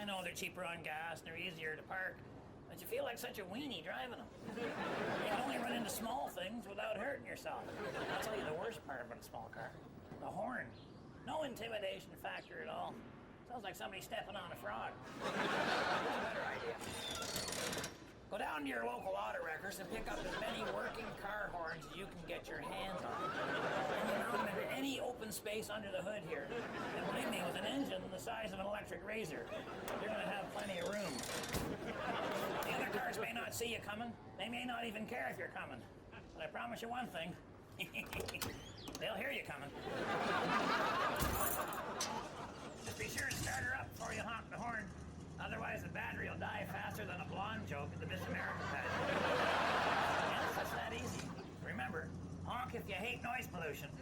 know they're cheaper on gas and they're easier to park, but you feel like such a weenie driving them. You can only run into small things without hurting yourself. I'll tell you the worst part about a small car. The horn. No intimidation factor at all. Sounds like somebody stepping on a frog. Here's a better idea. Go down to your local auto wreckers and pick up as many working car horns as you can get your hands on. And you mount them into any open space under the hood here. And believe me, with an engine the size of an electric razor, you're going to have plenty of room. The other cars may not see you coming. They may not even care if you're coming. But I promise you one thing. They'll hear you coming. Just be sure to start her up before you honk the horn. Otherwise, the battery will die faster than a blonde joke at the Miss America pageant. Yes, it's that easy. Remember, honk if you hate noise pollution.